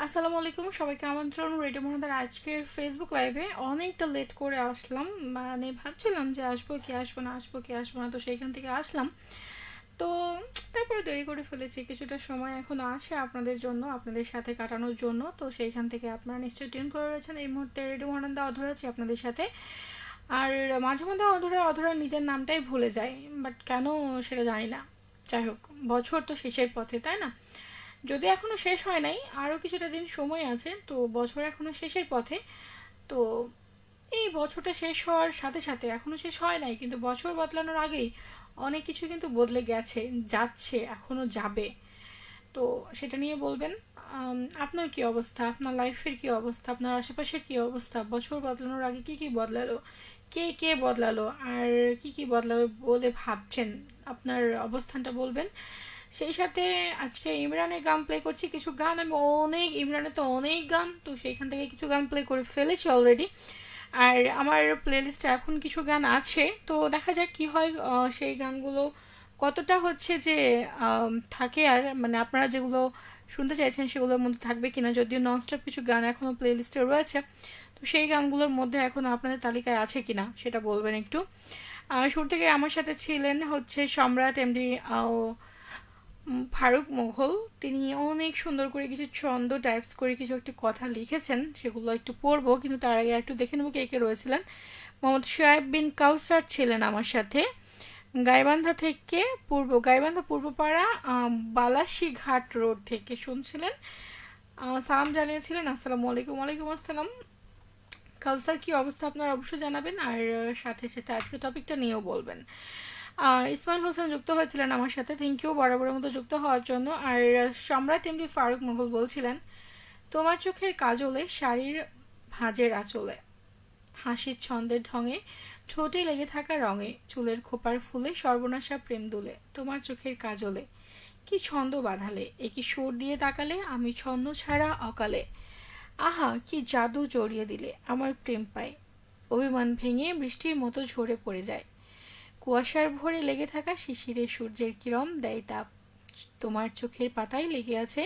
আসসালামু আলাইকুম, সবাইকে আমন্ত্রণ রেডিও মোহাম্মদের আজকের ফেসবুক লাইভে। অনেকটা লেট করে আসলাম, মানে ভাবছিলাম যে আসবো কি আসবো না, আসবো কি আসবো না, তো সেইখান থেকে আসলাম। তো তারপরে দেরি করে ফেলেছি, কিছুটা সময় এখনো আছে আপনাদের জন্য, আপনাদের সাথে কাটানোর জন্য। তো সেইখান থেকে আপনারা নিশ্চয়ই টিউন করে রয়েছেন এই মুহূর্তে রেডিও মোহাম্মদ অধরা আছি আপনাদের সাথে। আর মাঝে মধ্যে অধরা অধরা নিজের নামটাই ভুলে যায়, বাট কেন সেটা জানি না। যাই হোক, বছর তো শেষের পথে, তাই না? যদি এখনো শেষ হয় নাই, আরও কিছুটা দিন সময় আছে, তো বছর এখনো শেষের পথে। তো এই বছরটা শেষ হওয়ার সাথে সাথে, এখনো শেষ হয় নাই কিন্তু বছর বদলানোর আগেই অনেক কিছু কিন্তু বদলে গেছে, যাচ্ছে, এখনো যাবে। তো সেটা নিয়ে বলবেন। আপনার কি অবস্থা, আপনার লাইফের কি অবস্থা, আপনার আশেপাশের কি অবস্থা, বছর বদলানোর আগে কি কি বদলালো, কে কে বদলালো, আর কি কি বদলাবে বলে ভাবছেন, আপনার অবস্থানটা বলবেন। সেই সাথে আজকে ইমরানের গান প্লে করছি, কিছু গান আমি অনেক, ইমরানের তো অনেক গান, তো সেইখান থেকে কিছু গান প্লে করে ফেলেছি অলরেডি। আর আমার প্লেলিস্টে এখন কিছু গান আছে, তো দেখা যাক কি হয়। সেই গানগুলো কতটা হচ্ছে যে থাকে, আর মানে আপনারা যেগুলো শুনতে চাইছেন সেগুলোর মধ্যে থাকবে কিনা, যদিও ননস্টপ কিছু গান এখনও প্লেলিস্টে রয়েছে। তো সেই গানগুলোর মধ্যে এখন আপনাদের তালিকায় আছে কিনা সেটা বলবেন একটু। শুরু থেকে আমার সাথে ছিলেন হচ্ছে সম্রাট এমডি ফারুক মোঘল। তিনি অনেক সুন্দর করে কিছু ছন্দ টাইপস করে কিছু একটি কথা লিখেছেন, সেগুলো একটু পড়বো, কিন্তু তার আগে একটু দেখে নেবো কে কে রয়েছিলেন। মোহাম্মদ সোয়েব বিন কাউসার ছিলেন আমার সাথে গাইবান্ধা থেকে, গাইবান্ধা পূর্বপাড়া বালাসি ঘাট রোড থেকে শুনছিলেন। সালাম জানিয়েছিলেন, আসসালামু আলাইকুম। ওয়ালাইকুম আসসালাম। কাউসার, কি অবস্থা আপনার অবশ্যই জানাবেন, আর সাথে সাথে আজকে টপিকটা নিয়েও বলবেন। ইসমাইল হোসেন যুক্ত হয়েছিলেন আমার সাথে, থ্যাংক ইউ বরাবরের মতো যুক্ত হওয়ার জন্য। আর সম্রাট এমডি ফারুক মোগল বলছিলেন, তোমার চোখের কাজলে, শাড়ির ভাঁজের আঁচলে, হাসির ছন্দের ঢঙে, ঠোঁটে লেগে থাকা রঙে, চুলের খোপার ফুলে, সর্বনাশা প্রেম দুলে, তোমার চোখের কাজলে কি ছন্দ বাঁধালে, একই সুর দিয়ে তাকালে, আমি ছন্দ ছাড়া অকালে, আহা কি জাদু জড়িয়ে দিলে, আমার প্রেম পায় অভিমান ভেঙে বৃষ্টির মতো ঝরে পড়ে যায়, কুয়াশার ভরে লেগে থাকা শিশিরে সূর্যের কিরণ দেয় তাপ, তোমার চোখের পাতায় লেগে আছে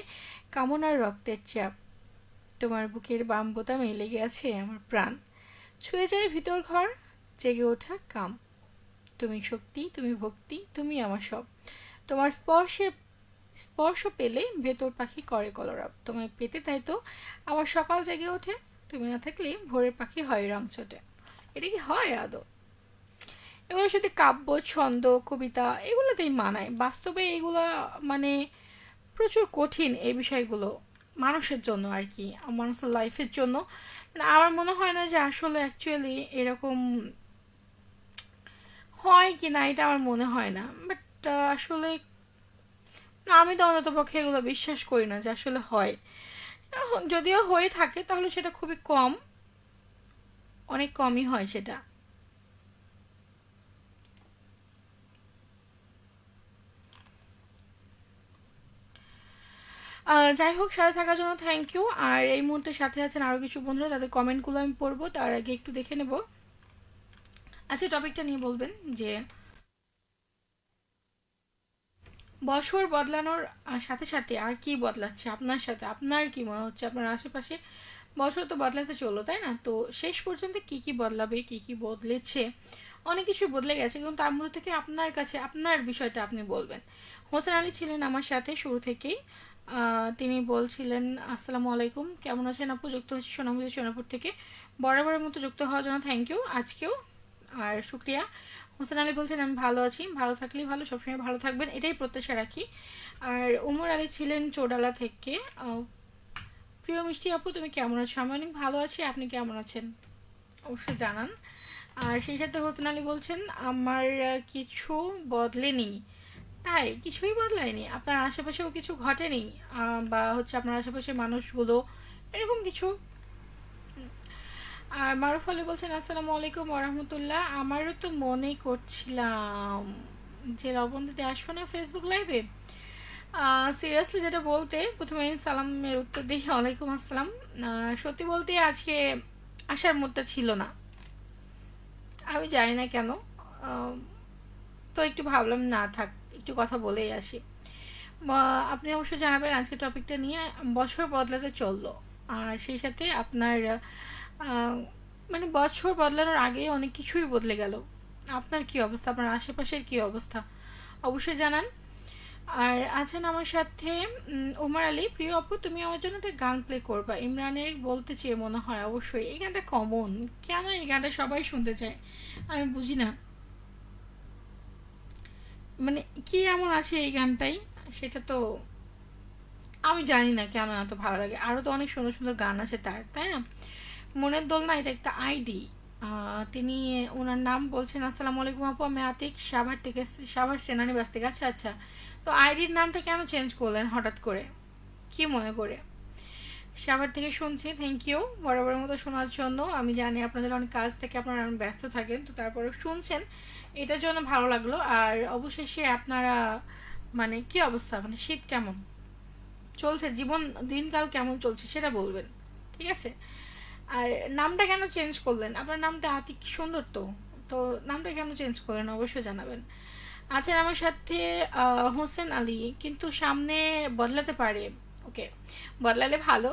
কামনার রক্তের চাপ, তোমার বুকের বাম বোতামে লেগে আছে আমার প্রাণ, ছুঁয়ে যায় ভিতর ঘর, জেগে ওঠা কাম, তুমি শক্তি, তুমি ভক্তি, তুমি আমার সব, তোমার স্পর্শ পেলে ভেতর পাখি করে কলরব, তোমায় পেতে তাই তো আমার সকাল জেগে ওঠে, তুমি না থাকলে ভোরের পাখি হয় রং চটে। এটা কি হয় আদৌ? এগুলো শুধু কাব্য, ছন্দ, কবিতা এগুলোতেই মানায়, বাস্তবে এগুলো মানে প্রচুর কঠিন এই বিষয়গুলো মানুষের জন্য আর কি, মানুষের লাইফের জন্য। মানে আমার মনে হয় না যে আসলে অ্যাকচুয়ালি এরকম হয় কি না, এটা আমার মনে হয় না, বাট আসলে না, আমি তো অন্তত পক্ষে এগুলো বিশ্বাস করি না যে আসলে হয়। যদিও হয়ে থাকে তাহলে সেটা খুবই কম, অনেক কমই হয় সেটা। যাই হোক, সাথে থাকার জন্য থ্যাংক ইউ। আর এই মুহূর্তে সাথে আছেন আরও কিছু বন্ধুরা, তাদের কমেন্টগুলো আমি পড়বো, তার আগে একটু দেখে নেব। আচ্ছা, টপিকটা নিয়ে বলবেন যে বছর বদলানোর সাথে সাথে আর কি বদলাচ্ছে আপনার সাথে, আপনার কি মনে হচ্ছে আপনার আশেপাশে? বছর তো বদলাতে চললো, তাই না? তো শেষ পর্যন্ত কি কি বদলাবে, কি কি বদলেছে, অনেক কিছু বদলে গেছে, কিন্তু তার মধ্যে থেকে আপনার কাছে আপনার বিষয়টা আপনি বলবেন। হোসেন আলী ছিলেন আমার সাথে শুরু থেকেই। তিনি বলছিলেন, আসসালামু আলাইকুম, কেমন আছেন আপু? যুক্ত হচ্ছে সোনামুদি সোনাপুর থেকে, বরাবরের মতো যুক্ত হওয়ার জন্য থ্যাংক ইউ আজকেও, আর শুক্রিয়া। হোসেন আলী বলছেন, আমি ভালো আছি, ভালো থাকলেই ভালো, সবসময় ভালো থাকবেন এটাই প্রত্যাশা রাখি। আর উমর আলী ছিলেন চোডালা থেকে। প্রিয় মিষ্টি আপু, তুমি কেমন আছো? আমি অনেক ভালো আছি, আপনি কেমন আছেন অবশ্যই জানান। আর সেই সাথে হোসেন আলী বলছেন, আমার কিছু বদলেনি। তাই কিছুই বদলায়নি? আপনার আশেপাশেও কিছু ঘটেনি? বা হচ্ছে আপনার আশেপাশের মানুষগুলো এরকম কিছু? আর মারুফ আলী বলছেন, আসসালামু আলাইকুম ওরহমতুল্লাহ, আমারও তো মনে করছিলাম যে লবণ দিতে আসবো না ফেসবুক লাইভে। সিরিয়াসলি যেটা বলতে, প্রথমে সালামের উত্তর দিই, ওয়ালাইকুম আসসালাম। সত্যি বলতে আজকে আসার মুডটা ছিল না, আমি জানি না কেন। আহ, তো একটু ভাবলাম না থাক, একটু কথা বলেই আসি। আপনি অবশ্যই জানাবেন আজকে টপিকটা নিয়ে। বছর বদলাতে চললো, আর সেই সাথে আপনার আহ, মানে বছর বদলানোর আগে অনেক কিছুই বদলে গেল। আপনার কি অবস্থা, আপনার আশেপাশের কি অবস্থা, অবশ্যই জানান। আর আছেন আমার সাথে ওমর আলী। প্রিয় আপু, তুমি আমার জন্য একটা গান প্লে করবা, ইমরানের বলতে চেয়ে মনে হয়। অবশ্যই, এই গানটা কমন, কেন এই গানটা সবাই শুনতে চায় আমি বুঝি না। মানে কি এমন আছে এই গানটাই, সেটা তো আমি জানি না কেন এত ভালো লাগে। আরও তো অনেক সুন্দর সুন্দর গান আছে তার, তাই না? মনের দোলনা এটা একটা আইডি। তিনি, ওনার নাম বলছেন। আসসালামু আলাইকুম আপু, আমি আতিক, সাভার থেকে, সাভার সেনানিবাস থেকে। আচ্ছা আচ্ছা, তো আইডির নামটা কেন চেঞ্জ করলেন হঠাৎ করে, কি মনে করে? সাভার থেকে শুনছি, থ্যাংক ইউ বরাবরের মতো শোনার জন্য। আমি জানি আপনাদের অনেক কাজ থেকে আপনারা অনেক ব্যস্ত থাকেন, তো তারপরে শুনছেন, এটার জন্য ভালো লাগলো। আর অবশেষে আপনারা, মানে কি অবস্থা, মানে শীত কেমন চলছে, জীবন দিনকাল কেমন চলছে সেটা বলবেন, ঠিক আছে? আর নামটা কেন চেঞ্জ করলেন? আপনার নামটা আতিক, সুন্দর তো। তো নামটা কেন চেঞ্জ করলেন অবশ্যই জানাবেন। আচ্ছা, আমার সাথে হোসেন আলী, কিন্তু সামনে বদলাতে পারে। ওকে, বদলালে ভালো।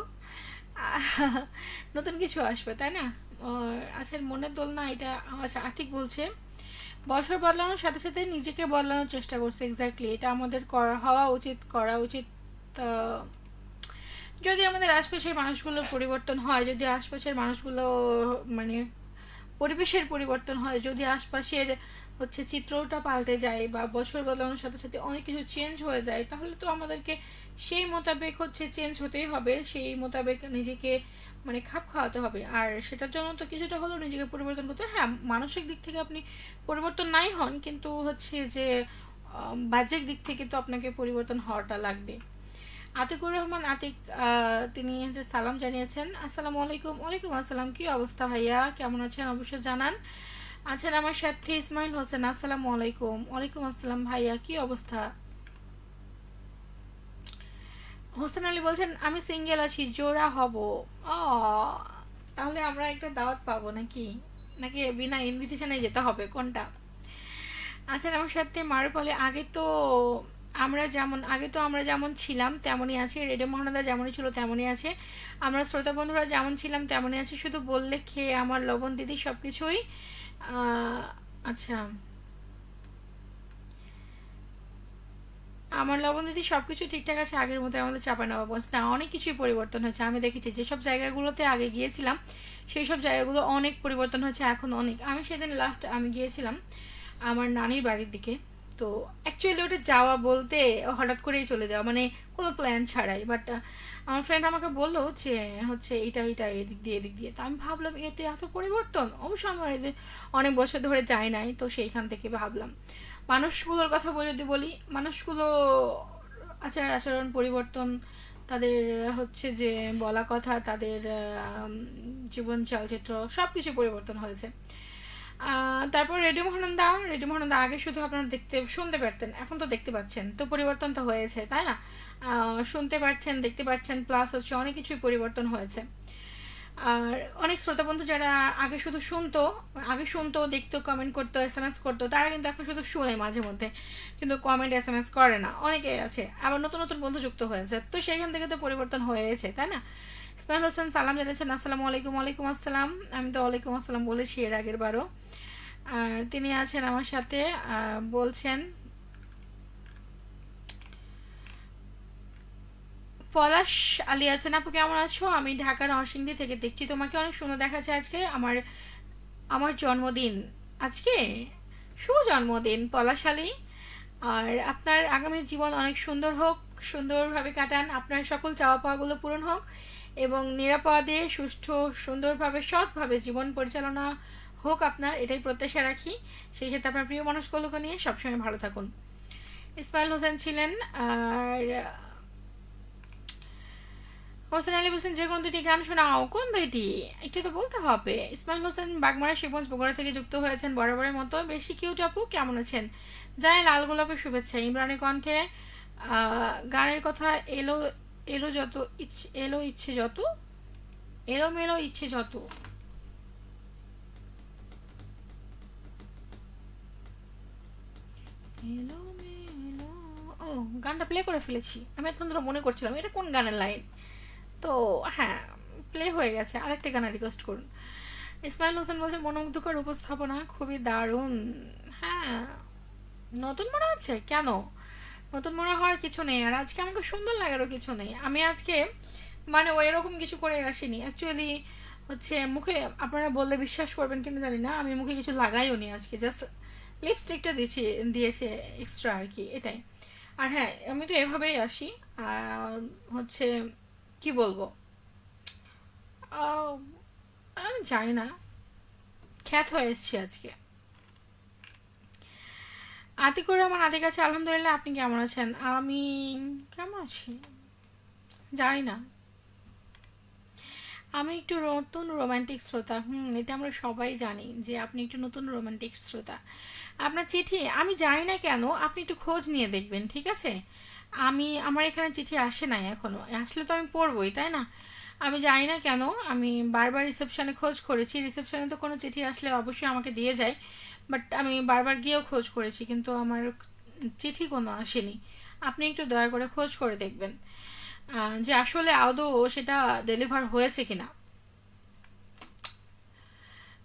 আহ, নতুন কিছু আসবে, তাই না? আচ্ছা, মনের দোলনা এটা। আচ্ছা, আতিক বলছে বছর বদলানোর সাথে সাথে নিজেকে বদলানোর চেষ্টা করছে। এক্স্যাক্টলি, এটা আমাদের হওয়া উচিত, করা উচিত। আহ, যদি আমাদের আশপাশের মানুষগুলোর পরিবর্তন হয়, যদি আশপাশের মানুষগুলো, মানে পরিবেশের পরিবর্তন হয়, যদি আশপাশের হচ্ছে চিত্রটা পাল্টে যায়, বা বছর বদলানোর সাথে সাথে অনেক কিছু চেঞ্জ হয়ে যায়, তাহলে তো আমাদেরকে সেই মোতাবেক হচ্ছে চেঞ্জ হতেই হবে, সেই মোতাবেক নিজেকে মানে খাপ খাওয়াতে হবে। আর সেটার জন্য তো কিছুটা হলেও নিজেকে পরিবর্তন করতে হবে। হ্যাঁ, মানসিক দিক থেকে আপনি পরিবর্তন নাই হন, কিন্তু হচ্ছে যে বাহ্যিক দিক থেকে তো আপনাকে পরিবর্তন হওয়াটা লাগবে। আতিকুর রহমান আতিক, তিনি হচ্ছে সালাম জানিয়েছেন। আসসালামু আলাইকুম। ওয়ালাইকুম আসসালাম, কি অবস্থা ভাইয়া, কেমন আছেন অবশ্যই জানান। আছেন আমার সাথে ইসমাইল হোসেন। আসসালামু আলাইকুম। ওয়ালাইকুম আসসালাম ভাইয়া, কি অবস্থা? হোসেন আলী বলছেন আমি সিঙ্গেল আছি, জোড়া হব। ও, তাহলে আমরা একটা দাওয়াত পাবো নাকি, নাকি বিনা ইনভিটেশনে যেতে হবে, কোনটা? আচ্ছা, আমার সাথে মারুফ আলী, আগে তো আমরা যেমন ছিলাম তেমনই আছি, রেডিও মহানদা যেমনই ছিল তেমনই আছে, আমরা শ্রোতা বন্ধুরা যেমন ছিলাম তেমনই আছি, শুধু বললে খেয়ে আমার লবণ দিদি সব কিছুই। আচ্ছা, আমার লবণ দিদি সব কিছু ঠিকঠাক আছে, আগের মতো আমাদের চাঁপানবাবগঞ্জ না, অনেক কিছুই পরিবর্তন হয়েছে। আমি দেখেছি যেসব জায়গাগুলোতে আগে গিয়েছিলাম সেই সব জায়গাগুলো অনেক পরিবর্তন হয়েছে এখন অনেক। আমি সেদিন লাস্ট আমি গিয়েছিলাম আমার নানির বাড়ির দিকে। তো অ্যাকচুয়ালি ওটা যাওয়া বলতে হঠাৎ করেই চলে যাওয়া, মানে কোনো প্ল্যান ছাড়াই। বাট আমার ফ্রেন্ড আমাকে বললো যে হচ্ছে এটা এটা এদিক দিয়ে এদিক দিয়ে, তো আমি ভাবলাম এতে এত পরিবর্তন। অবশ্য আমি অনেক বছর ধরে যাই নাই, তো সেইখান থেকে ভাবলাম। মানুষগুলোর কথা যদি বলি, মানুষগুলো আচার আচরণ পরিবর্তন, তাদের হচ্ছে যে বলা কথা, তাদের জীবন চলচ্চিত্র সব কিছু পরিবর্তন হয়েছে। তারপর রেডিও মহানন্দা আগে শুধু আপনারা দেখতে শুনতে পারতেন, এখন তো দেখতে পাচ্ছেন, তো পরিবর্তন তো হয়েছে, তাই না? শুনতে পাচ্ছেন, দেখতে পাচ্ছেন, প্লাস হচ্ছে অনেক কিছুই পরিবর্তন হয়েছে। আর অনেক শ্রোতা বন্ধু যারা আগে শুনতো, দেখতো, কমেন্ট করতো, এসএমএস করতো, তারা কিন্তু এখন শুধু শুনে মাঝে মধ্যে, কিন্তু কমেন্ট এসএমএস করে না। অনেকে আছে, আবার নতুন নতুন বন্ধু যুক্ত হয়েছে, তো সেইখান থেকে তো পরিবর্তন হয়েছে, তাই না? ইসমাইল হোসেন সালাম জানিয়েছেন। আসসালামু আলাইকুম। ওয়ালাইকুম আসসালাম। আমি তো ওয়ালাইকুম আসসালাম বলেছি এর আগের বারও। আর তিনি আছেন আমার সাথে, বলছেন পলাশ আলী আছেন, আপু কেমন আছো? আমি ঢাকার নরসিংদী থেকে দেখছি, তোমাকে অনেক সুন্দর দেখাচ্ছে আজকে। আমার আমার জন্মদিন আজকে, শুভ জন্মদিন পলাশ আলী। আর আপনার আগামী জীবন অনেক সুন্দর হোক, সুন্দরভাবে কাটান, আপনার সকল চাওয়া পাওয়াগুলো পূরণ হোক, এবং নিরাপদে সুষ্ঠু সুন্দরভাবে সৎভাবে জীবন পরিচালনা হোক আপনার, এটাই প্রত্যাশা রাখি। সেই সাথে আপনার প্রিয় মানুষগুলোকে নিয়ে সবসময় ভালো থাকুন। ইসমাইল হোসেন ছিলেন। আর হোসেন আলী বলছেন যে কোনো দুটি গান শোনাও। কোন দুইটি, একটু তো বলতে হবে। ইসমাইল হোসেন বাগমারা শিবগঞ্জ বগুড়া থেকে যুক্ত হয়েছেন বরাবরের মতো। বেশি কিউট আপু, কেমন আছেন? জানে লাল গোলাপের শুভেচ্ছা। ইমরানের কণ্ঠে গানের কথা, এলো এলো যত ইচ্ছে, এলো ইচ্ছে যত, এলোমেলো ইচ্ছে যত। এলোমেলো, ও গানটা প্লে করে ফেলেছি, আমি এতক্ষণ ধরে মনে করছিলাম এটা কোন গানের লাইন। তো হ্যাঁ, প্লে হয়ে গেছে, আরেকটা গানের রিকোয়েস্ট করুন। ইসমাইল হোসেন বলছে মনোমুগ্ধকর উপস্থাপনা, খুবই দারুণ। হ্যাঁ, নতুন মনে হচ্ছে কেন? নতুন মনে হওয়ার কিছু নেই, আর আজকে আমাকে সুন্দর লাগারও কিছু নেই। আমি আজকে মানে ওই রকম কিছু করে আসিনি অ্যাকচুয়ালি। হচ্ছে মুখে, আপনারা বললে বিশ্বাস করবেন কিন্তু জানি না, আমি মুখে কিছু লাগাইও নি আজকে, জাস্ট লিপস্টিকটা দিয়েছে এক্সট্রা আর কি, এটাই। আর হ্যাঁ, আমি তো এভাবেই আসি। আর হচ্ছে কি বলবো, আহ, আমি জানি না, খ্যাত হয়ে এসছি আজকে। আতিকুর রহমান আতিক আছে, আলহামদুলিল্লাহ। আপনি কেমন আছেন? আমি কেমন আছি জানি না, আমি একটু নতুন রোমান্টিক শ্রোতা। এটা আমরা সবাই জানি যে আপনি একটু নতুন রোমান্টিক শ্রোতা। আপনার চিঠি আমি জানি না কেন, আপনি একটু খোঁজ নিয়ে দেখবেন, ঠিক আছে? আমার এখানে চিঠি আসে নাই এখনো, আসলে তো আমি পড়বই, তাই না? আমি জানি না কেন, আমি বারবার রিসেপশনে খোঁজ করেছি, রিসেপশনে তো কোনো চিঠি আসলে অবশ্যই আমাকে দিয়ে যায়, বাট আমি বারবার গিয়েও খোঁজ করেছি কিন্তু আমার চিঠি কোনো আসেনি। আপনি একটু দয়া করে খোঁজ করে দেখবেন যে আসলে আদৌ সেটা ডেলিভার হয়েছে কিনা।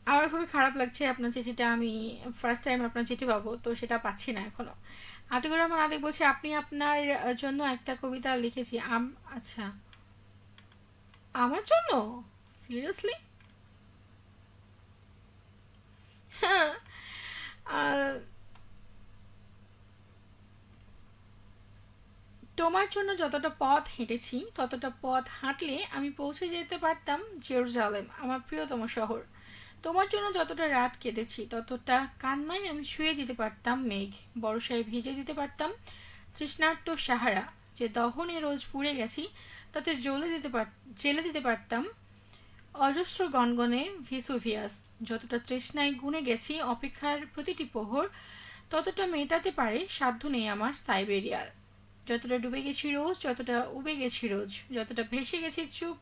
আমার খুবই খারাপ লাগছে, আপনার চিঠিটা আমি ফার্স্ট টাইম আপনার চিঠি পাবো, তো সেটা পাচ্ছি না এখনো। আতিকুর রহমান আতিক বলছে আপনি আপনার জন্য একটা কবিতা লিখেছি। আচ্ছা, আমার জন্য? সিরিয়াসলি? হ্যাঁ। আহ, তোমার জন্য যতটা পথ হেঁটেছি ততটা পথ হাঁটলে আমি পৌঁছে যেতে পারতাম জেরুজালেম, আমার প্রিয়তম শহর। তোমার জন্য যতটা রাত কেঁদেছি ততটা কান্নায় আমি শুয়ে দিতে পারতাম মেঘ, বর্ষায় ভিজে দিতে পারতাম তৃষ্ণার্ত সাহারা। যে দহনে রোজ পুড়ে গেছি তাতে জেলে দিতে পারতাম অজস্র গনগনে ভিসুভিয়াস। যতটা তৃষ্ণায় গুনে গেছি অপেক্ষার প্রতিটি প্রহর, ততটা মেটাতে পারে সাধ্য নেই আমার সাইবেরিয়ার। যতটা ডুবে গেছি রোজ, যতটা উবে গেছি রোজ, যতটা ভেসে গেছি চুপ,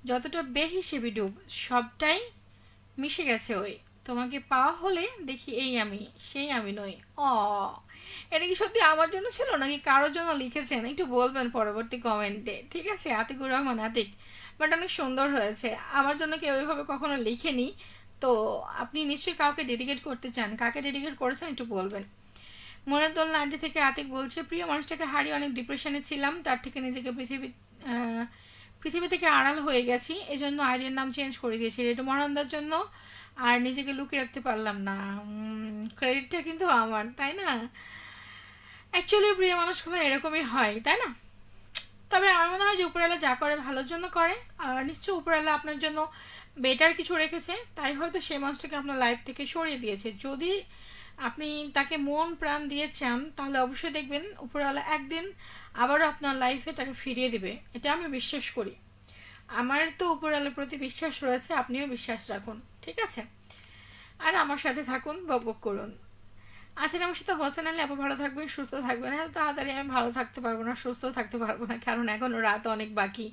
যতটা বেহিসেবি ডুব, সবটাই মিশে গেছে ওই তোমাকে পাওয়া হলে দেখি এই আমি সেই আমি নই। অ এটা কি সত্যি আমার জন্য ছিল নাকি কারোর জন্য লিখেছেন? একটু বলবেন পরবর্তী কমেন্টে, ঠিক আছে? আতিকুর রহমান আতিক, বাট অনেক সুন্দর হয়েছে। আমার জন্য কেউ এভাবে কখনো লিখেনি, তো আপনি নিশ্চয়ই কাউকে ডেডিকেট করতে চান, কাকে ডেডিকেট করেছেন একটু বলবেন। মনের নাইনটি থেকে আতিক বলছে প্রিয় মানুষটাকে হারিয়ে অনেক ডিপ্রেশনে ছিলাম, তার থেকে নিজেকে পৃথিবী থেকে আড়াল হয়ে গেছি, এজন্য আইডির নাম চেঞ্জ করে দিয়েছি রেটু মহানন্দার জন্য। আর নিজেকে লুকিয়ে রাখতে পারলাম না, ক্রেডিটটা কিন্তু আমার, তাই না? অ্যাকচুয়ালি প্রিয় মানুষগুলো এরকমই হয়, তাই না? তবে আমার মনে হয় যে উপরওয়ালা যা করে ভালোর জন্য করে, আর নিশ্চয় উপরওয়ালা আপনার জন্য বেটার কিছু রেখেছে, তাই হয়তো সেই মানুষটাকে আপনার লাইফ থেকে সরিয়ে দিয়েছে। যদি আপনি তাকে মন প্রাণ দিয়ে চান তাহলে অবশ্যই দেখবেন উপরওয়ালা একদিন আবারও আপনার লাইফে তাকে ফিরিয়ে দিবে, এটা আমি বিশ্বাস করি। আমার তো উপরওয়ালার প্রতি বিশ্বাস রয়েছে, আপনিও বিশ্বাস রাখুন, ঠিক আছে? আর আমার সাথে থাকুন, বকবক করুন। আচ্ছা, আমার সাথে হোসেন আলী আপু ভালো থাকবেন, সুস্থ থাকবেন। হ্যাঁ, তাড়াতাড়ি আমি ভালো থাকতে পারবো না, সুস্থ থাকতে পারবো না, কারণ এখনো রাত অনেক বাকি।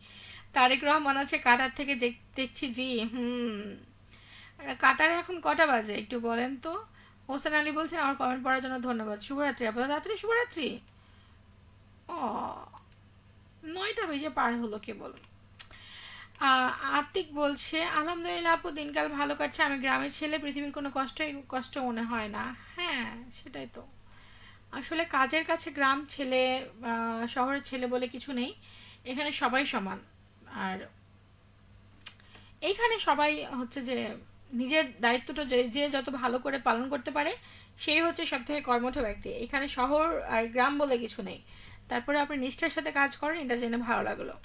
তারেক রহমান আছে কাতার থেকে, দেখছি জি। কাতারে এখন কটা বাজে একটু বলেন তো? হোসেন আলী বলছেন আমার কমেন্ট পড়ার জন্য ধন্যবাদ, শুভরাত্রি আপনার, তাড়াতাড়ি শুভরাত্রি। ও, 9টা বেজে পার হলো কেবল। আতিক বলছে আলহামদুলিল্লাহ আপু, দিনকাল ভালো কাটছে, আমি গ্রামের ছেলে, পৃথিবীর কোনো কষ্ট মনে হয় না। হ্যাঁ, সেটাই তো। আসলে কাজের কাছে গ্রাম ছেলে শহরের ছেলে বলে কিছু নেই, এখানে সবাই সমান। আর এইখানে সবাই হচ্ছে যে নিজের দায়িত্বটা যে যে যত ভালো করে পালন করতে পারে সেই হচ্ছে সব থেকে কর্মঠ ব্যক্তি। এখানে শহর আর গ্রাম বলে কিছু নেই, তারপরে আপনি নিষ্ঠার সাথে কাজ করেন, এটা জেনে ভালো লাগলো।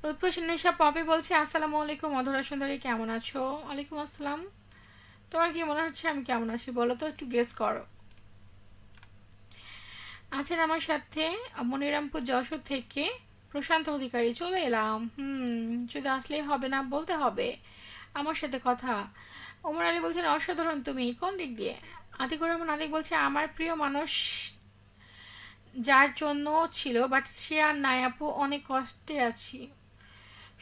লুৎফুন্নেসা পপি বলছে আসসালামু আলাইকুম মধুরা সুন্দরী, কেমন আছো? ওয়ালাইকুম আসসালাম। তোমার কি মনে হচ্ছে আমি কেমন আছি বলো তো, একটু গেস করো। আছেন আমার সাথে মনিরামপুর যশোর থেকে প্রশান্ত অধিকারী, চলে এলাম। শুধু আসলেই হবে না, বলতে হবে আমার সাথে কথা। ওমর আলী বলছেন অসাধারণ, তুমি কোন দিক দিয়ে? আতিকুর রহমান আতিক বলছে আমার প্রিয় মানুষ যার জন্য ছিল, বাট সে আর নাই আপু, অনেক কষ্টে আছি।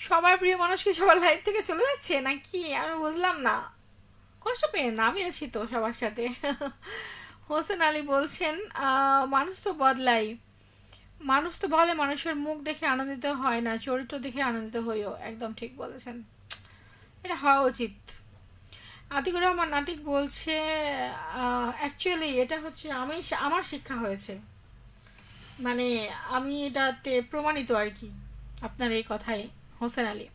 সবার প্রিয় মানুষ কি সবার লাইফ থেকে চলে যাচ্ছে নাকি? আমি বুঝলাম না। কষ্ট পেয়ে না, আমি আছি তো সবার সাথে। হোসেন আলী বলছেন মানুষ তো বদলাই, মানুষ তো বলে মানুষের মুখ দেখে আনন্দিত হয় না, চরিত্র দেখে আনন্দিত হইও। একদম ঠিক বলেছেন, এটা হওয়া উচিত। আতিকুর রহমান আতিক বলছে অ্যাকচুয়ালি এটা হচ্ছে আমার শিক্ষা হয়েছে, মানে আমি এটাতে প্রমাণিত আর কি আপনার এই কথায় হোসেন আলী।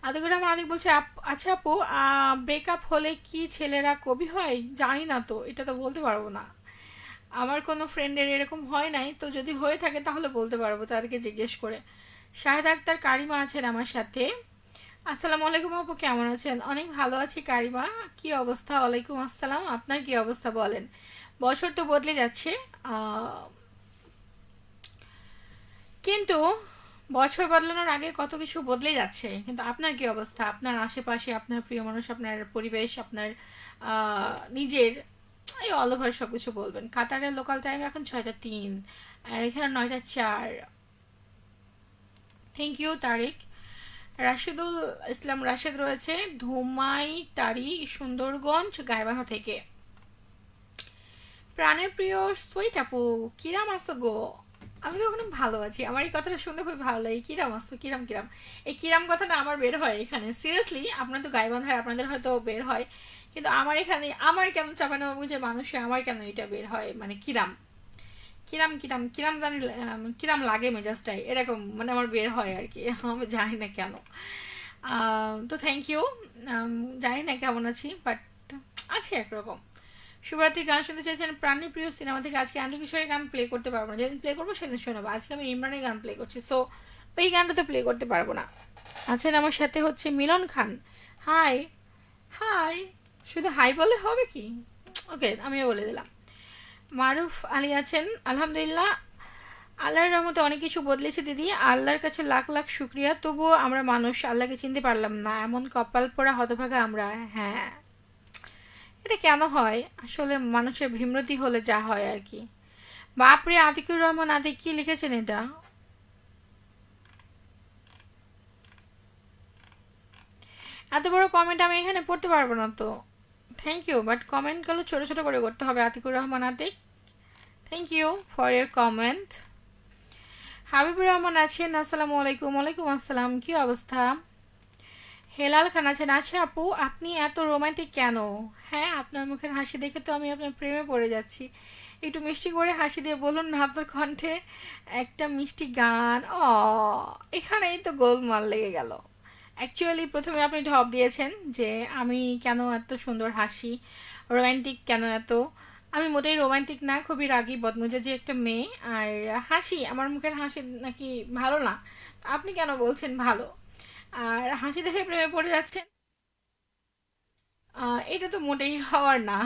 আতিকুর রহমান আতিক বলছে আচ্ছা আপু, ব্রেকআপ হলে কি ছেলেরা কবি হয়? জানি না তো, এটা তো বলতে পারবো না, আমার কোনো ফ্রেন্ডের এরকম হয় নাই, তো যদি হয়ে থাকে তাহলে বলতে পারবো তাদেরকে জিজ্ঞেস করে। শাহেদ আক্তার কারিমা আছেন আমার সাথে। আসসালামু আলাইকুম আপু, কেমন আছেন? অনেক ভালো আছি কারিমা, কি অবস্থা? ওয়ালাইকুম আসসালাম, আপনার কি অবস্থা বলেন? বছর তো বদলে যাচ্ছে, কিন্তু বছর বদলানোর আগে কত কিছু বদলে যাচ্ছে, কিন্তু আপনার কি অবস্থা? আপনার আশেপাশে আপনার প্রিয় মানুষ, আপনার পরিবেশ, আপনার নিজের, এই অল ওভার সব কিছু বলবেন। কাতারের লোকাল টাইম এখন 6টা 3, আর এখানে 9টা 4। থ্যাংক ইউ তারিক। রাশেদুল ইসলাম রাশেদ রয়েছে ধুমাইটারি সুন্দরগঞ্জ গাইবান্ধা থেকে। প্রাণের প্রিয় সুইট আপু, কিরাম আসতো গো? আমি তো অনেক ভালো আছি, আমার এই কথাটা শুনতে খুব ভালো লাগে। কিরাম আসতো, কিরাম কিরাম, এই কিরাম কথাটা আমার বের হয় এখানে সিরিয়াসলি। আপনার তো গাইবান্ধায় আপনাদের হয়তো বের হয়, কিন্তু আমার এখানে আমার কেন চাপানো বুঝে মানুষে আমার কেন এটা বের হয়, মানে কিরাম কিরাম কিরাম কিরাম জানি, কিরাম লাগে মেজাজটাই এরকম, মানে আমার বের হয় আর কি। আমি জানি না কেন। তো থ্যাংক ইউ। জানি না কেমন আছি, বাট আছে একরকম। শুভরাত্রি গান শুনতে চাইছেন প্রাণী প্রিয় সিনেমা থেকে। আজকে আন্দ্র কিশোরের গান প্লে করতে পারবো না, যেদিন প্লে করবো সেদিন শোনাবো। আজকে আমি ইমরানের গান প্লে করছি, সো ওই গানটা তো প্লে করতে পারবো না। আছেন আমার সাথে হচ্ছে মিলন খান। হাই। হাই। শুধু হাই বলে হবে কি? ওকে, আমিও বলে দিলাম। মারুফ আলী আছেন। আলহামদুলিল্লাহ, আল্লাহর রহমতে অনেক কিছু বদলেছে দিদি, আল্লাহর কাছে লাখ লাখ শুক্রিয়া। তবুও আমরা মানুষ, আল্লাহকে চিনতে পারলাম না, এমন কপাল পোড়া হতভাগা আমরা। হ্যাঁ, এটা কেন হয় আসলে? মানুষের ভীমরতি হলে যা হয় আর কি। বাপরে, আতিকুর রহমান আতিক কি লিখেছেন এটা? এত বড় কমেন্ট আমি এখানে পড়তে পারবো না তো। থ্যাংক ইউ, বাট কমেন্টগুলো ছোট ছোট করে করতে হবে। Atiqur Rahman Atiq, thank you for your comment. Habibur Rahman আছেন। আসসালামু আলাইকুম। ওয়ালাইকুম আসসালাম, কি অবস্থা? হেলাল খান আছেন। আচ্ছা আপু, আপনি এত রোমান্টিক কেন? হ্যাঁ, আপনার মুখের হাসি দেখে তো আমি আপনার প্রেমে পড়ে যাচ্ছি। একটু মিষ্টি করে হাসি দিয়ে বলুন না আপনার কণ্ঠে একটা মিষ্টি গান। এখানেই তো গোলমাল লেগে গেল। অ্যাকচুয়ালি প্রথমে আপনি ঢপ দিয়েছেন যে আমি কেন এত সুন্দর হাসি, রোমান্টিক কেন এত। আমি মোটেই রোমান্টিক না, খুবই রাগী বদমেজাজি একটা মেয়ে। আর হাসি, আমার মুখের হাসি নাকি ভালো না? তো আপনি কেন বলছেন ভালো? আর হাসি দেখে প্রেমে পড়ে যাচ্ছেন, এটা তো মোটেই হওয়ার না।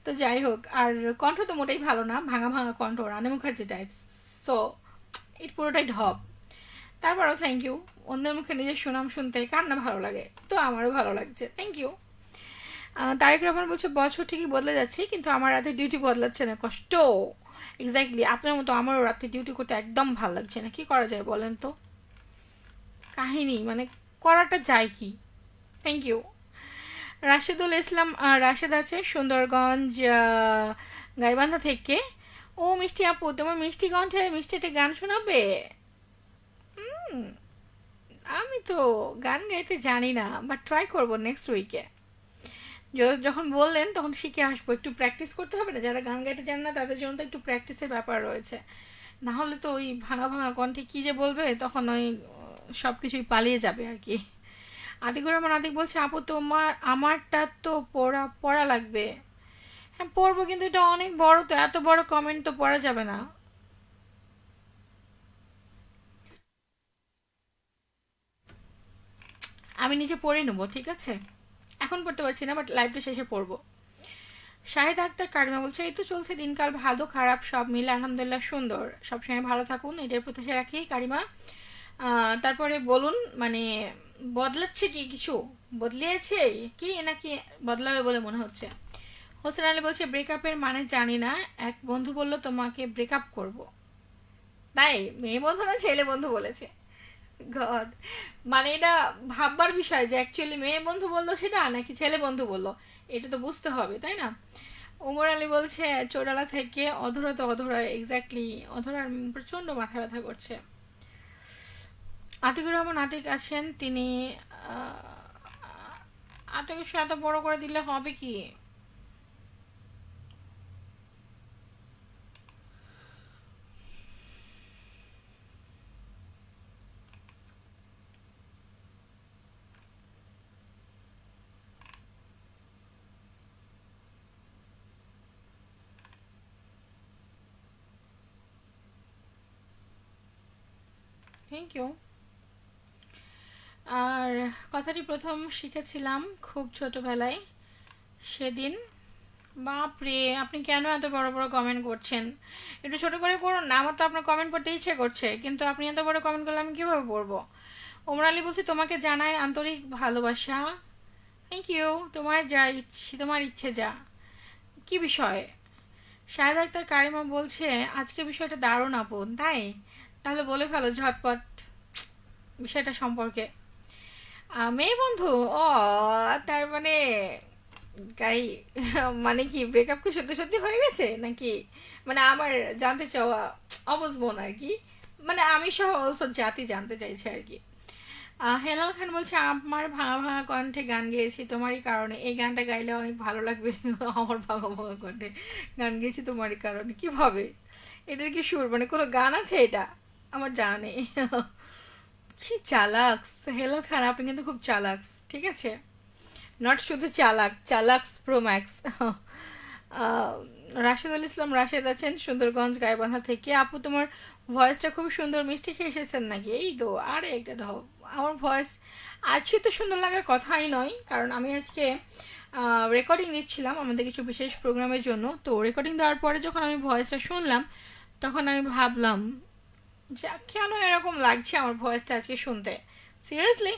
তো যাই হোক, আর কণ্ঠ তো মোটেই ভালো না, ভাঙা ভাঙা কণ্ঠ, রানী মুখার্জি টাইপস। সো এটা পুরোটাই ঢপ। তারপরেও থ্যাংক ইউ। অন্যের মুখে নিজের সুনাম শুনতে কার না ভালো লাগে? তো আমারও ভালো লাগছে, থ্যাংক ইউ। তারেক রহমান বলছে বছর ঠিকই বদলে যাচ্ছে, কিন্তু আমার রাতে ডিউটি বদলাচ্ছে না, কষ্ট। এক্স্যাক্টলি, আপনার মতো আমারও রাতে ডিউটি করতে একদম ভালো লাগছে না, কি করা যায় বলেন তো? কাহিনী মানে করাটা যায় কি। Thank you. রাশেদুল ইসলাম রাশেদ আছে সুন্দরগঞ্জ গাইবান্ধা থেকে। ও মিষ্টি আপু, তোমার মিষ্টি কণ্ঠে মিষ্টি একটা গান শোনাবে? হুম, আমি তো গান গাইতে জানি না, বাট ট্রাই করবো নেক্সট উইকে। যখন বললেন তখন শিখে আসবো। একটু প্র্যাকটিস করতে হবে না? যারা গান গাইতে জানে না তাদের জন্য তো একটু প্র্যাকটিসের ব্যাপার রয়েছে। না হলে তো ওই ভাঙা ভাঙা কণ্ঠে কী যে বলবে, তখন ওই সব কিছুই পালিয়ে যাবে আর কি। আতিকুর রহমান আতিক বলছে আপু তোমার আমারটা তো পড়া পড়া লাগবে। হ্যাঁ পড়বো, কিন্তু এটা অনেক বড়, তো এত বড় কমেন্ট তো পড়া যাবে না। আমি নিজে পড়ে নেবো, ঠিক আছে? এখন পড়তে পারছি না, বাট লাইভটা শেষে পড়বো। শাহিদ আক্তার কারিমা বলছে এই তো চলছে দিনকাল, ভালো খারাপ সব মিলে আলহামদুলিল্লাহ সুন্দর। সবসময় ভালো থাকুন, এটার প্রত্যাশা রাখি কারিমা। তারপরে বলুন, মানে বদলাচ্ছে কি কিছু? বদলিয়েছে কি নাকি বদলাবে বলে মনে হচ্ছে? হোসেন আলী বলছে ব্রেকআপের মানে জানি না, এক বন্ধু বলল তোমাকে ব্রেকআপ করব। তাই মেয়ে বন্ধু না ছেলে বন্ধু বলেছে? গড, মানে এটা ভাববার বিষয় যে অ্যাকচুয়ালি মেয়ে বন্ধু বললো সেটা নাকি ছেলে বন্ধু বললো, এটা তো বুঝতে হবে তাই না? ওমর আলী বলছে চোরালা থেকে অধরা তো অধরা, এক্স্যাক্টলি অধরার প্রচন্ড মাথা ব্যথা করছে। আতিকুর রহমান আতিক আছেন, তিনি আতিকের সাথে বড় করে দিলে হবে কি? Thank you. আর কথাটি প্রথম শিখেছিলাম খুব ছোটবেলায়, সেদিন। বাপরে, আপনি কেন এত বড় বড় কমেন্ট করছেন? একটু ছোট করে করুন না, আমার তো আপনার কমেন্ট পড়তে ইচ্ছে করছে, কিন্তু আপনি এত বড় কমেন্ট করলে আমি কীভাবে পড়বো? ওমর আলী বলছি তোমাকে জানাই আন্তরিক ভালোবাসা। Thank you. তোমার যা ইচ্ছে, তোমার ইচ্ছে যা। কি বিষয়? শাহেদ আক্তার কারিমা বলছে আজকে বিষয়টা দারুণ আপন, তাই? তাহলে বলে ফেলো ঝটপট বিষয়টা সম্পর্কে। মেয়ে বন্ধু, ও তার মানে গাই, মানে কি ব্রেকআপ কি সত্যি সত্যি হয়ে গেছে নাকি? মানে আমার জানতে চাওয়া, অবুঝ বোন আর কি, মানে আমি সহ অলসো জাতি জানতে চাইছে আর কি। হেলাল খান বলছে আমার ভাঙা ভাঙা কণ্ঠে গান গেয়েছি তোমারই কারণে, এই গানটা গাইলে অনেক ভালো লাগবে। আমার ভাঙা ভাঙা কণ্ঠে গান গেয়েছি তোমারই কারণে, কিভাবে? এটার কি সুর, মানে কোনো গান আছে এটা? আমার জানা নেই। কি চালাক্স হেলাল খান, আপনি কিন্তু খুব চালাক্স, ঠিক আছে? নট শুধু চালাক, চালাক্স প্রো ম্যাক্স। রাশেদুল ইসলাম রাশেদ আছেন সুন্দরগঞ্জ গাইবান্ধা থেকে। আপু তোমার ভয়েসটা খুব সুন্দর, মিষ্টি খেয়ে এসেছেন নাকি? এই তো আরে একটা ঢপ। আমার ভয়েস আজকে তো সুন্দর লাগার কথাই নয়, কারণ আমি আজকে রেকর্ডিং দিচ্ছিলাম আমাদের কিছু বিশেষ প্রোগ্রামের জন্য। তো রেকর্ডিং দেওয়ার পরে যখন আমি ভয়েসটা শুনলাম, তখন আমি ভাবলাম যে কেন এরকম লাগছে আমার ভয়েসটা আজকে শুনতে। সিরিয়াসলি,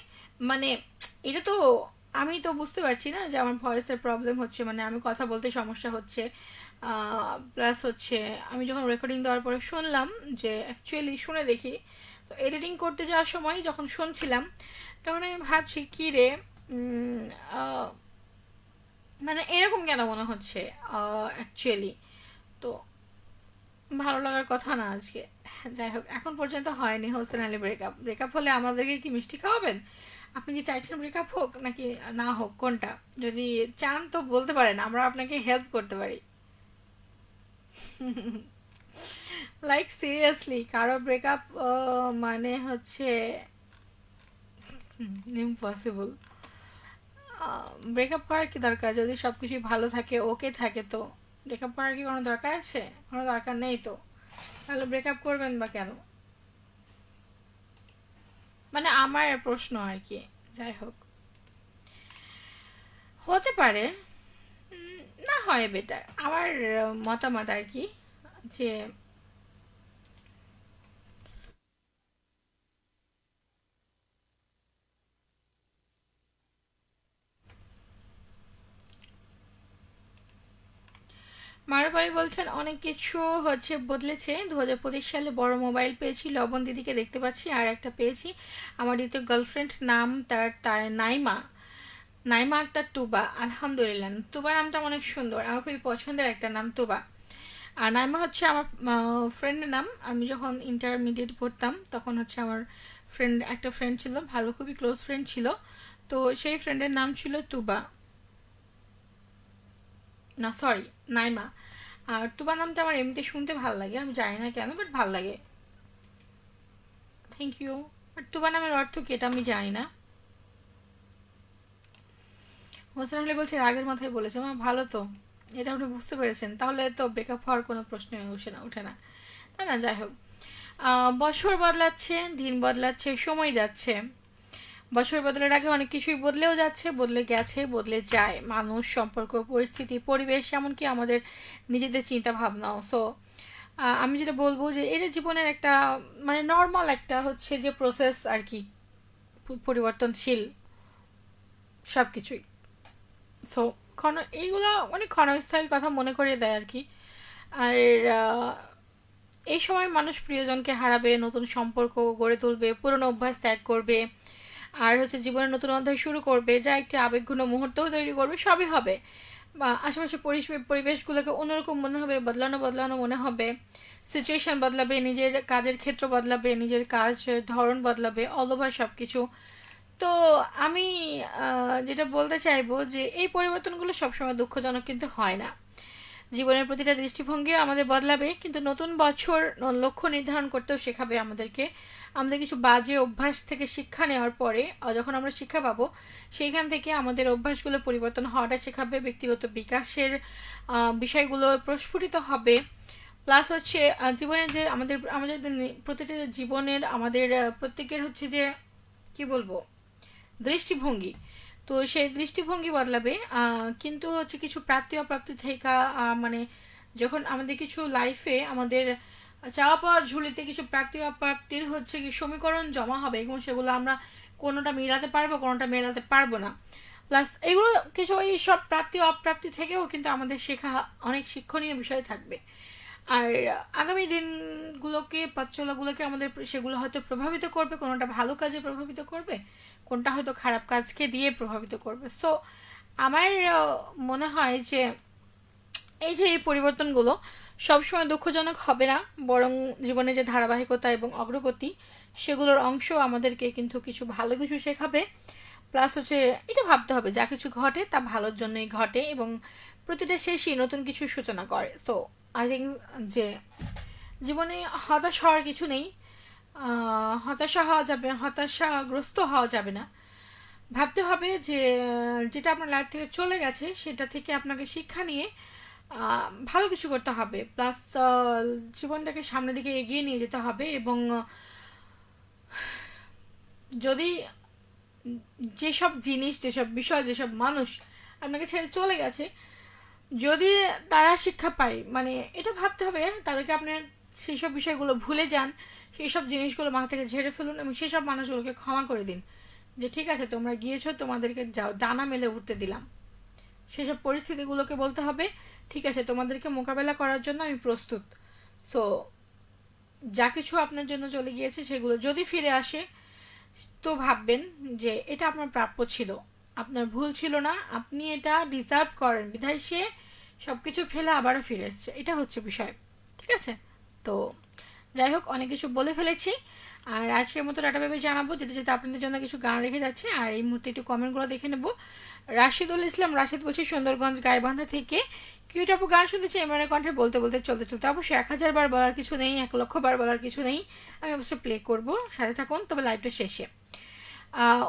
মানে এটা তো আমি তো বুঝতে পারছি না যে আমার ভয়েসের প্রবলেম হচ্ছে, মানে আমি কথা বলতে সমস্যা হচ্ছে। প্লাস হচ্ছে আমি যখন রেকর্ডিং দেওয়ার পরে শুনলাম, যে অ্যাকচুয়ালি শুনে দেখি, তো এডিটিং করতে যাওয়ার সময় যখন শুনছিলাম, তখন আমি ভাবছি কী রে, মানে এরকম কেন মনে হচ্ছে অ্যাকচুয়ালি। তো ভালো লাগার কথা না আজকে। যাই হোক, এখন পর্যন্ত হয়নি হোসেন আলী ব্রেকআপ। ব্রেকআপ হলে আমাদেরকে কি মিষ্টি খাওয়াবেন? আপনি কি চাইছেন ব্রেকআপ হোক নাকি না হোক, কোনটা? যদি চান তো বলতে পারেন, আমরা আপনাকে হেল্প করতে পারি। লাইক সিরিয়াসলি কারো ব্রেকআপ মানে হচ্ছে ইম্পসিবল। ব্রেকআপ করার কি দরকার? যদি সব কিছুই ভালো থাকে, ওকে থাকে, তো ব্রেকআপ করার কি কোনো দরকার আছে? কোনো দরকার নেই তো, তাহলে ব্রেকআপ করবেন বা কেন? মানে আমার প্রশ্ন আর কি। যাই হোক, হতে পারে, না হয় বেটার আমার মতামত আর কি, যে মারুবাড়ি বলছেন অনেক কিছু হচ্ছে বদলেছে। 2025 সালে বড় মোবাইল পেয়েছি, লবণ দিদিকে দেখতে পাচ্ছি, আর একটা পেয়েছি আমার দ্বিতীয় গার্লফ্রেন্ড, নাম তার তার নাইমা, নাইমা আক্তার তুবা। আলহামদুলিল্লাহ, তুবা নামটা অনেক সুন্দর, আমার খুবই পছন্দের একটা নাম তুবা। আর নাইমা হচ্ছে আমার ফ্রেন্ডের নাম। আমি যখন ইন্টারমিডিয়েট পড়তাম তখন হচ্ছে আমার একটা ফ্রেন্ড ছিল, ভালো খুবই ক্লোজ ফ্রেন্ড ছিল, তো সেই ফ্রেন্ডের নাম ছিল তুবা, না সরি, নাইমা। আর তুবা নামটা আমার এমনিতে শুনতে ভালো লাগে, আমি জানি না কেন, বাট ভালো লাগে। Thank you. বাট তুবা নামের অর্থ কি এটা আমি জানি না। হোসেন আলী বলছে রাগের মাথায় বলেছে, মা ভালো তো, এটা আপনি বুঝতে পেরেছেন, তাহলে তো ব্রেকআপ হওয়ার কোনো প্রশ্নই ওঠে না, তাই না? যাই হোক, বছর বদলাচ্ছে, দিন বদলাচ্ছে, সময় যাচ্ছে। বছর বদলের আগে অনেক কিছুই বদলেও যাচ্ছে, বদলে গেছে, বদলে যায় মানুষ, সম্পর্ক, পরিস্থিতি, পরিবেশ, এমনকি আমাদের নিজেদের চিন্তা ভাবনাও। সো আমি যেটা বলবো যে এটা জীবনের একটা মানে নর্মাল একটা হচ্ছে যে প্রসেস আর কি, পরিবর্তনশীল সব কিছুই। সো এইগুলা অনেক ক্ষণস্থায়ী কথা মনে করিয়ে দেয় আর কি। আর আহ, এই সময় মানুষ প্রিয়জনকে হারাবে, নতুন সম্পর্ক গড়ে তুলবে, পুরনো অভ্যাস ত্যাগ করবে, আর হচ্ছে জীবনের নতুন অধ্যায় শুরু করবে, যা একটি আবেগঘন মুহূর্তও তৈরি করবে, সবই হবে। বা আশেপাশে পরিবেশগুলোকে অন্যরকম মনে হবে, বদলানো বদলানো মনে হবে, সিচুয়েশন বদলাবে, নিজের কাজের ক্ষেত্র বদলাবে, নিজের কাজ ধরন বদলাবে, অল ওভার সব কিছু। তো আমি যেটা বলতে চাইবো যে এই পরিবর্তনগুলো সবসময় দুঃখজনক কিন্তু হয় না। জীবনের প্রতিটা দৃষ্টিভঙ্গি আমাদের বদলাবে, কিন্তু নতুন বছর লক্ষ্য নির্ধারণ করতেও শেখাবে আমাদেরকে। আমাদের কিছু বাজে অভ্যাস থেকে শিক্ষা নেওয়ার পরে যখন আমরা শিক্ষা পাবো, সেইখান থেকে আমাদের অভ্যাসগুলো পরিবর্তন হওয়াটা শেখাবে, ব্যক্তিগত বিকাশের বিষয়গুলো প্রস্ফুটিত হবে। প্লাস হচ্ছে জীবনের যে আমাদের প্রতিটা জীবনের আমাদের প্রত্যেকের হচ্ছে যে কি বলবো দৃষ্টিভঙ্গি, তো সেই দৃষ্টিভঙ্গি বদলাবে। কিন্তু হচ্ছে কিছু প্রাপ্তি অপ্রাপ্তি থেকে মানে যখন আমাদের কিছু লাইফে আমাদের চাওয়া পাওয়ার ঝুলিতে কিছু প্রাপ্তি অপ্রাপ্তির হচ্ছে কি সমীকরণ জমা হবে, এবং সেগুলো আমরা কোনোটা মেলাতে পারবো, কোনোটা মেলাতে পারবো না। প্লাস এগুলো কিছু এই সব প্রাপ্তি অপ্রাপ্তি থেকেও কিন্তু আমাদের শেখা অনেক শিক্ষণীয় বিষয় থাকবে। আর আগামী দিনগুলোকে পথ চলাগুলোকে আমাদের সেগুলো হয়তো প্রভাবিত করবে, কোনোটা ভালো কাজে প্রভাবিত করবে, কোনটা হয়তো খারাপ কাজকে দিয়ে প্রভাবিত করবে। সো আমার মনে হয় যে এই পরিবর্তনগুলো সবসময় দুঃখজনক হবে না, বরং জীবনে যে ধারাবাহিকতা এবং অগ্রগতি সেগুলোর অংশ আমাদেরকে কিন্তু কিছু ভালো কিছু শেখাবে। প্লাস হচ্ছে এটা ভাবতে হবে যা কিছু ঘটে তা ভালোর জন্যই ঘটে, এবং প্রতিটা শেষই নতুন কিছু সূচনা করে। সো আই থিঙ্ক যে জীবনে হতাশ হওয়ার কিছু নেই, হতাশাগ্রস্ত হওয়া যাবে না। ভাবতে হবে যে যেটা আপনার লাইফ থেকে চলে গেছে সেটা থেকে আপনাকে শিক্ষা নিয়ে ভালো কিছু করতে হবে। প্লাস জীবনটাকে সামনের দিকে এগিয়ে নিয়ে যেতে হবে, এবং যদি যেসব জিনিস, যেসব বিষয়, যেসব মানুষ আপনাকে ছেড়ে চলে গেছে, যদি তারা শিক্ষা পায়, মানে এটা ভাবতে হবে তাদেরকে আপনার সেসব বিষয়গুলো ভুলে যান, সেই সব জিনিসগুলো মাথা থেকে ঝেড়ে ফেলুন, এবং সেসব মানুষগুলোকে ক্ষমা করে দিন যে ঠিক আছে তোমরা গিয়েছো, তোমাদেরকে যাও ডানা মেলে উঠতে দিলাম। সেসব পরিস্থিতিগুলোকে বলতে হবে ঠিক আছে তোমাদেরকে মোকাবেলা করার জন্য আমি প্রস্তুত। তো যা কিছু আপনার জন্য চলে গিয়েছে সেগুলো যদি ফিরে আসে, তো ভাববেন যে এটা আপনার প্রাপ্য ছিল, আপনার ভুল ছিল না, আপনি এটা ডিজার্ভ করেন, বিধায় সে সবকিছু ফেলে আবারও ফিরে এসছে, এটা হচ্ছে বিষয়। ঠিক আছে? তো যাই হোক, অনেক কিছু বলে ফেলেছি, আর আজকের মতো টাটা ভেবে জানাবো যেতে যেতে আপনাদের জন্য কিছু গান রেখে যাচ্ছে, আর এই মুহূর্তে একটু কমেন্টগুলো দেখে নেব। রাশিদুল ইসলাম রাশিদ বলছি সুন্দরগঞ্জ গাইবান্ধা থেকে, কিউট আপু গান শুনতেছি এমআর কণ্ঠে বলতে বলতে চলতে চলতে। অবশ্যই 1000 বার বলার কিছু নেই, 1,00,000 বার বলার কিছু নেই, আমি অবশ্যই প্লে করব, সাথে থাকুন তবে লাইভটা শেষে।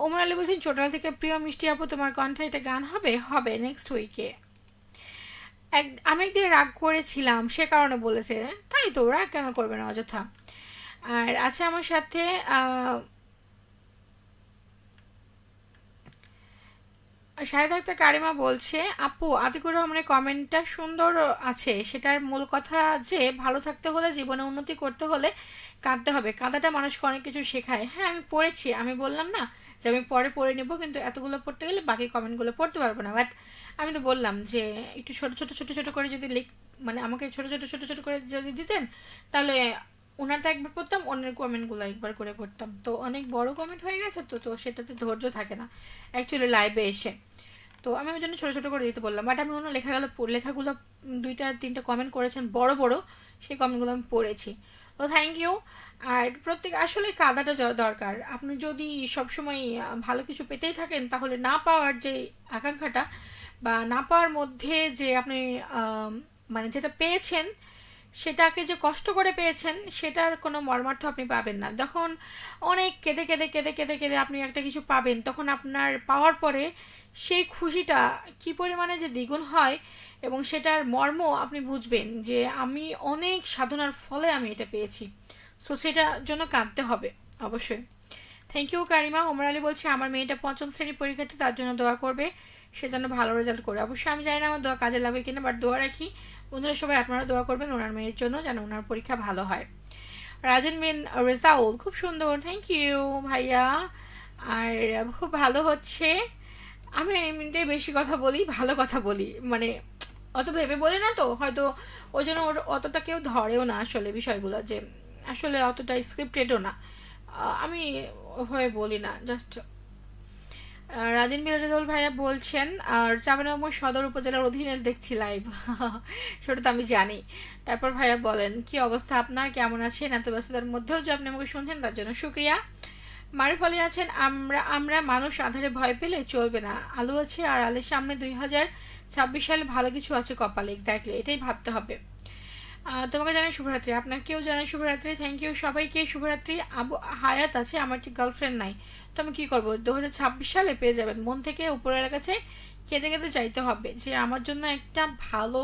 ওমর আলী বলছেন চোটাল থেকে, প্রিয় মিষ্টি আপু তোমার কণ্ঠে এটা গান হবে হবে নেক্সট উইকে। আমি একদিন রাগ করেছিলাম সে কারণে বলেছে, তাই তো রাগ কেন করবে না অযথা। আর আছে আমার সাথে শাহিদ আক্তার কারিমা বলছে আপু আতিকুর রহমানের কমেন্টটা সুন্দর আছে, সেটার মূল কথা যে ভালো থাকতে হলে, জীবনে উন্নতি করতে হলে কাঁদতে হবে, কাঁদাটা মানুষকে অনেক কিছু শেখায়। হ্যাঁ আমি পড়েছি, আমি বললাম না যে আমি পরে পড়ে নেব, কিন্তু এতগুলো পড়তে গেলে বাকি কমেন্টগুলো পড়তে পারবো না। বাট আমি তো বললাম যে একটু ছোট ছোট ছোট ছোট করে যদি মানে আমাকে ছোট ছোট ছোট ছোট করে যদি দিতেন, তাহলে ওনারটা একবার পড়তাম, অন্যের কমেন্টগুলো একবার করে পড়তাম। তো অনেক বড় কমেন্ট হয়ে গেছে, তো তো সেটাতে ধৈর্য থাকে না অ্যাকচুয়ালি লাইভে এসে। তো আমি ওই জন্য ছোটো ছোটো করে দিতে বললাম, বাট আমি অন্য লেখাগুলো 2-3টা কমেন্ট করেছেন বড় বড়, সেই কমেন্টগুলো আমি পড়েছি। তো থ্যাংক ইউ। আর প্রত্যেক আসলে কাদাটা দরকার, আপনি যদি সবসময় ভালো কিছু পেতেই থাকেন, তাহলে না পাওয়ার যে আকাঙ্ক্ষাটা বা না পাওয়ার মধ্যে যে আপনি মানে যেটা পেয়েছেন সেটাকে যে কষ্ট করে পেয়েছেন সেটার কোনো মর্মার্থ আপনি পাবেন না। যখন অনেক কেঁদে কেঁদে কেঁদে কেঁদে কেঁদে আপনি একটা কিছু পাবেন, তখন আপনার পাওয়ার পরে সেই খুশিটা কি পরিমাণে যে দ্বিগুণ হয়, এবং সেটার মর্ম আপনি বুঝবেন যে আমি অনেক সাধনার ফলে আমি এটা পেয়েছি। সো সেটার জন্য কাঁদতে হবে অবশ্যই। থ্যাংক ইউ কারিমা। ওমর আলী বলছে আমার মেয়েটা 5ম শ্রেণীর পরীক্ষার্থী, তার জন্য দোয়া করবে, সে যেন ভালো রেজাল্ট করে। অবশ্যই আমি জানি না আমার দোয়া কাজে লাগবে কিনা, বাট দোয়া রাখি। বন্ধুরা সবাই আপনারা দোয়া করবেন ওনার মেয়ের জন্য, যেন ওনার পরীক্ষা ভালো হয়। রাজেন বিন রেজাউল খুব সুন্দর, থ্যাংক ইউ ভাইয়া। আর খুব ভালো হচ্ছে। আমি এমনিতেই বেশি কথা বলি, ভালো কথা বলি, মানে অত ভেবে বলি না, তো হয়তো ওই জন্য অতটা কেউ ধরেও না আসলে বিষয়গুলো, যে আসলে অতটা স্ক্রিপ্টেডও না, আমি ওভাবে বলি না, জাস্ট রাজিন বিরাজুল ভাইয়া বলছেন, আর চাঁপাইনবাবগঞ্জ সদর উপজেলার অধীনে দেখছি লাইভ। সেটা তো আমি জানি। তারপর ভাইয়া বলেন, কি অবস্থা আপনার, কেমন আছেন? এত ব্যস্ততার মধ্যেও যে আপনি আমাকে শুনছেন তার জন্য শুক্রিয়া। মারুফ আলী আছেন, আমরা আমরা মানুষ আধারে ভয় পেলে চলবে না, আলো আছে আর আলের সামনে 2026 সালে ভালো কিছু আছে কপালে, এক্স্যাক্টলি এটাই ভাবতে হবে। তোমাকে জানাই শুভরাত্রি, আপনাকেও জানাই শুভরাত্রি, থ্যাংক ইউ সবাইকে শুভরাত্রি। আবু হায়াত আছে, আমার ঠিক গার্লফ্রেন্ড নাই, তো আমি কী করবো? 2026 সালে পেয়ে যাবেন, মন থেকে উপরের কাছে কেঁদে কেঁদে চাইতে হবে যে আমার জন্য একটা ভালো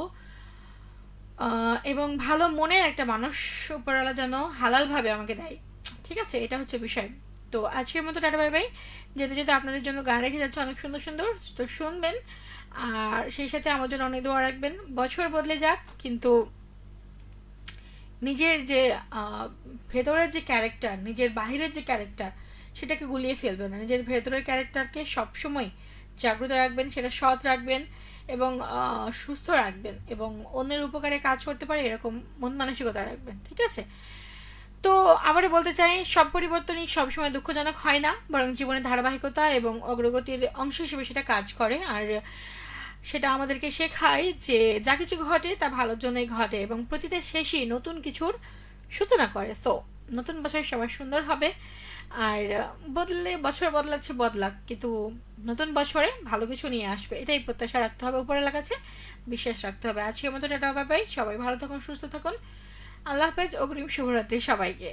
এবং ভালো মনের একটা মানুষ উপরওয়ালা যেন হালালভাবে আমাকে দেয়, ঠিক আছে? এটা হচ্ছে বিষয়। তো আজকের মতো টাটা বাই বাই। যেতে যেতে আপনাদের জন্য গান রেখে যাচ্ছে অনেক সুন্দর সুন্দর, তো শুনবেন আর সেই সাথে আমার জন্য অনেক দোয়া রাখবেন। বছর বদলে যাক, কিন্তু নিজের যে ভেতরের যে ক্যারেক্টার, নিজের বাহিরের যে ক্যারেক্টার, সেটাকে গুলিয়ে ফেলবেন না। নিজের ভেতরের ক্যারেক্টারকে সবসময় জাগ্রত রাখবেন, সেটা সৎ রাখবেন এবং সুস্থ রাখবেন এবং অন্যের উপকারে কাজ করতে পারে এরকম মন মানসিকতা রাখবেন, ঠিক আছে? তো আবারও বলতে চাই, সব পরিবর্তনই সবসময় দুঃখজনক হয় না, বরং জীবনের ধারাবাহিকতা এবং অগ্রগতির অংশ হিসেবে সেটা কাজ করে। আর সেটা আমাদেরকে শেখায় যে যা কিছু ঘটে তা ভালোর জন্যই ঘটে এবং প্রতিটা শেষই নতুন কিছুর সূচনা করে। সো নতুন বছর সবার সুন্দর হবে। আর বছর বদলাচ্ছে বদলাক, কিন্তু নতুন বছরে ভালো কিছু নিয়ে আসবে, এটাই প্রত্যাশা রাখতে হবে, উপরের কাছে বিশ্বাস রাখতে হবে। আজকের মতো টাটা বাই বাই, সবাই ভালো থাকুন, সুস্থ থাকুন, আল্লাহ হাফেজ, অগ্রিম শুভরাত্রি সবাইকে।